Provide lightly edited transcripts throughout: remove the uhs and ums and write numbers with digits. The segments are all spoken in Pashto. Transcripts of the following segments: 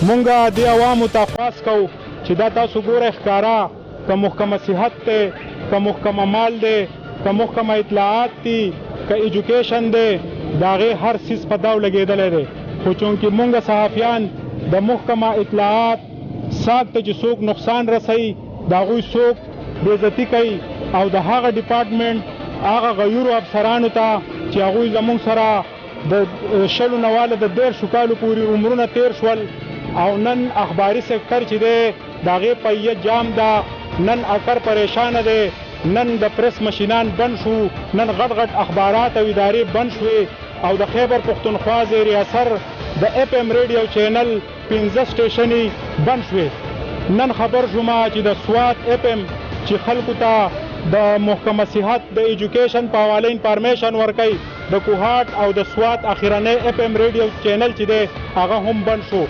مونږ دې عوامو ته خواست کوو چې دا تاسو ګوره ښکارا که محکمه صحت دی که محکمه مال دی که محکمه اطلاعات دي که ایجوکیشن دی د هغې هر څیز په داو لګېدلی دی خو چونکې مونږ صحافیان د محکمه اطلاعات ساک ته چې څوک نقصان رسوي د هغوی څوک بېعزتي کوي او د هغه ډپارټمنټ هغه غیورو افسرانو ته چې هغوی زموږ سره د 20 نه واله د 13 کالو پورې عمرونه تیر شول او نن اخباري سکتر چې دی د هغې پهیه جام ده نن اکر پریشانه دی نن د پریس مشینان بند شو نن غټ غټ اخبارات او ادارې بند شوې او د خیبر پښتونخوا زیر اثر د اف ام ریډیو چینل 15 سټیشنې بند شوې نن خبر شومه چې د سوات اف ام چې خلکو ته د محکمه صحت د ایجوکیشن په حواله انفارمیشن ورکوي د کوهاټ او د سوات اخرنی اف ام ریډیو چینل چې دی هغه هم بند شو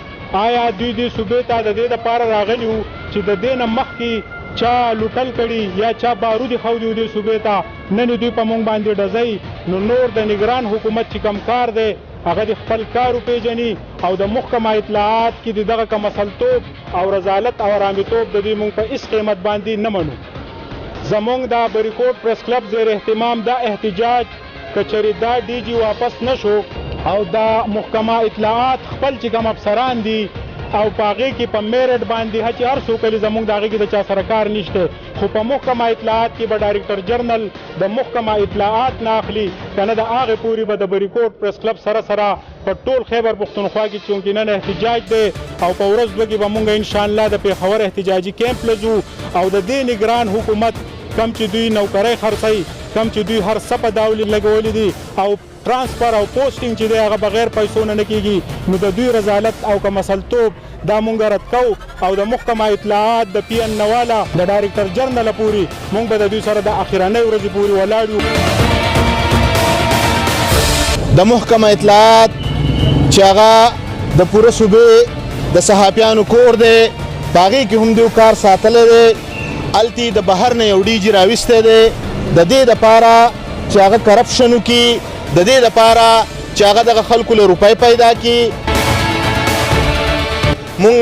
آیا دوی دې صوبې ته د دې دپاره راغلي وو چې د دې نه مخکې چا لوټل کړي یا چا بارودي ښودي و دې صوبې ته نن دوی په موږ باندې ډزوي نو نور د نګران حکومت چې کم کار دی هغه د خپل کار وپېژني او د محکمه اطلاعات کې د دغه کم اصلتوب او رذالت او ارامتوب د دوی موږ په هېڅ قیمت باندې نه منو زموږ د بریکوټ پریس کلب زیر اهتمام دا احتجاج که چېرې دا ډي جي واپس نه شو او دا محکمه اطلاعات خپل چې کوم افسران دي او په هغې کې په میرټ باندې چې هر څوک ویلي زموږ د هغې کې د چا سره کار نشته خو په محکمه اطلاعات کې به ډایرکټر جنرل د محکمه اطلاعات نه اخلي که نه د هغې پورې به د بریکوټ پریس کلب سره په ټول خیبر پښتونخوا کې چونکې نن احتجاج دی او په ورځ دوه کې به مونږ انشاءالله د پېښور احتجاجي کیمپ لځو او د دې نګران حکومت کم چې دوی نوکرۍ خرڅوي کم چې دوی هر څه په داولې لګولي دي او ترانسفر او پوسټینګ چې دی هغه بغیر پیسو نه کېږي نو د دوی رذالت او که مسلطوب دا مونږ رد کوو او د محکمه اطلاعات د پي ان نواله د ډایرکټر جنرل پورې مونږ به د دوی سره د اخرنۍ ورځې پورې ولاړ یو د محکمه اطلاعات چې هغه د پوره صوبې د صحافیانو کور دی په هغې کې هم دوی کار ساتلی دی هلتې د بهر نه یو ډي جي راویستی دی د دې دپاره چې هغه کرپشن وکړي د دې دپاره چې هغه دغه خلکو له روپۍ پیدا کړي مونږ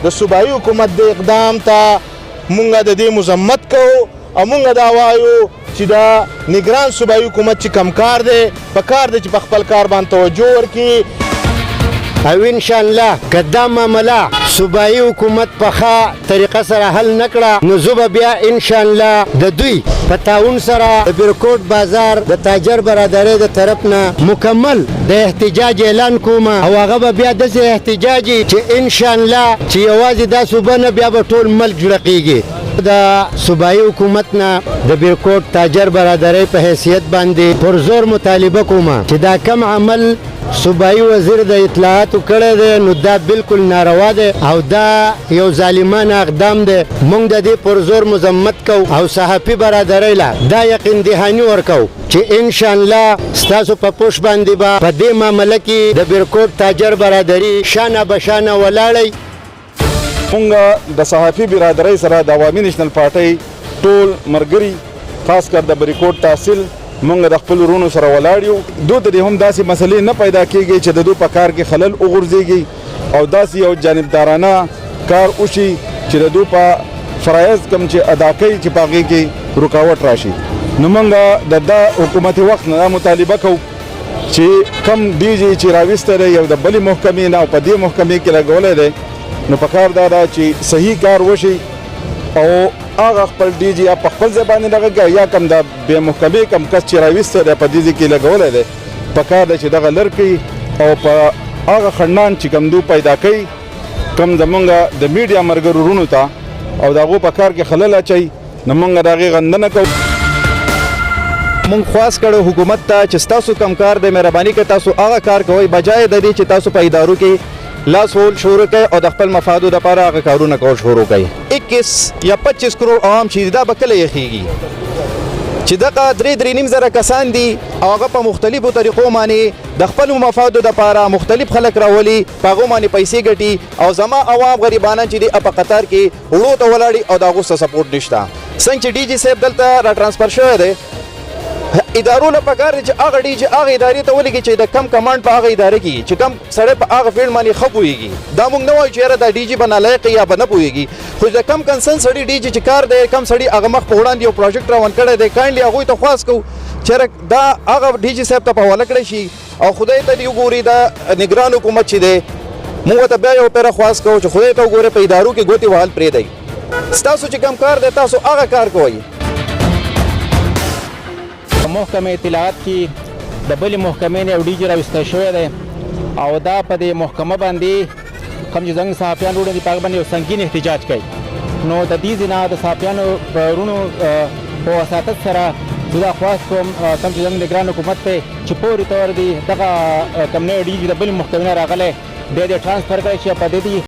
د صوبایي حکومت د اقدام ته مونږ د دې مذمت کوو او مونږ دا وایو چې دا نګران صوبایي حکومت چې کم کار دی په کار دی چې په خپل کار باندې توجه ورکړي او انشاءالله که دا معامله صوبایي حکومت په ښه طریقه سره حل نه کړه نو زه به بیا انشاءالله د دوی په تعاون سره د بریکوټ بازار د تاجر برادرۍ د طرف نه مکمل د احتجاج اعلان کوم او هغه به بیا داسې احتجاجي چې انشاءالله چې یوازې دا صوبه نه بیا به ټول ملک جوړقېږي د صوبایي حکومت نه د بریکوټ تاجر برادرۍ په حیثیت باندې پرزور مطالبه کوم چې دا کم عمل صوبایي وزیر د اطلاعاتو کړی دی نو دا بالکل ناروا دی او دا یو ظالمانه اقدام دی موږ د دې پرزور مذمت کوو او صحافي برادرۍ له دا یقین دهاني ورکوو چې انشاءالله ستاسو په پوش باندې به په دې معامله کې د بریکوټ تاجر برادري شانه بشانه ولاړئ مونږ د صحافي برادرۍ سره د عوامي نیشنل پارټۍ ټول ملګري خاص کر د بریکوټ تحصیل مونږ د خپل ورونو سره ولاړ یو دوی ته هم داسې مسلې نه پیدا کېږي چې د دوی په کار کې خلل وغورځېږي او داسې یو جانبدارانه کار وشي چې د دوی په فرایض کم چې ادا کوي چې په هغې کې رکاوټ راشي نو مونږ د دا حکومتي وخت نه دا مطالبه کوو چې کم ډي جي چې راویستی دی یو د بلې محکمې نه او په دې محکمې کې لګولی دی نو پکار دا ده چې صحیح کار وشي او هغه خپل ډي جي په خپل ځای باندې دغه کوي یا کم د بې محکمې کم کس چې راویستی دی په دې ځای کې لګولی دی پکار دی چې دغه لر کړي او په هغه خنډان چې کم دوی پیدا کوي کم زمونږ د میډیا ملګرو وروڼو ته او د هغو په کار کې خلل اچوي نو مونږ د هغې غندنه کوو مونږ خواست کړو حکومت ته چې ستاسو کم کار دی مهرباني که تاسو هغه کار کوئ بجای د دې چې تاسو په ادارو کې لاس هول شروع کوي او د خپل مفادو دپاره هغه کارونه کول شروع کوي 21 یا 25 کروڑ عوام چې دا به کله یخیږي چې دغه 3.5 زره کسان دي او هغه په مختلفو طریقو باندې د خپلو مفادو دپاره مختلف خلک راولي په هغو باندې پیسې ګټي او زما عوام غریبانان چې دي په قطار کې وړو ته ولاړي او د هغو څه سپورټ نشته څنګه چې ډي جي صاحب دلته را ټرانسفر شوی دی ادارو له پکار دي چې هغه ډي جي هغه ادارې ته ولګي چې د کم کمانډ په هغه ادارې کې چې کم سړی په هغه فیلډ باندې ښه پوهېږي دا موږ نه وایو چې یاره دا ډي جي به نالایق یا به نه پوهېږي خو د کم کنسرن سړي ډي جي چې کار دی کم سړي هغه مخ په وړاندې یو پروجیکټ روان کړی دی کاینډلي هغوی ته خواست کوو چې دا هغه ډي جي صاحب ته په حواله کړی شي او خدای ته دې وګوري دا نګران حکومت چې دی موږ ته بیا یو پیره خواست کوو چې خدای ته وګورئ په ادارو کې ګوتې وهل پرېږدئ ستاسو چې کم کار دی تاسو هغه کار کوئ محکمه اطلاعات کې د بلې محکمې نه یو ډي جي راویستی شوی دی او دا په دې محکمه باندې کوم چې زموږ صحافیان وروڼه دي په هغه باندې یو سنګین احتجاج کوي نو د دې ځای د صحافیانو وروڼو په وساطت سره زه دا خواست کوم کوم چې زموږ نګران حکومت دی چې فوري طور دی دغه کوم نوی ډي جي د بلې محکمې نه راغلی دی دې ټرانسفر کړی شي په دې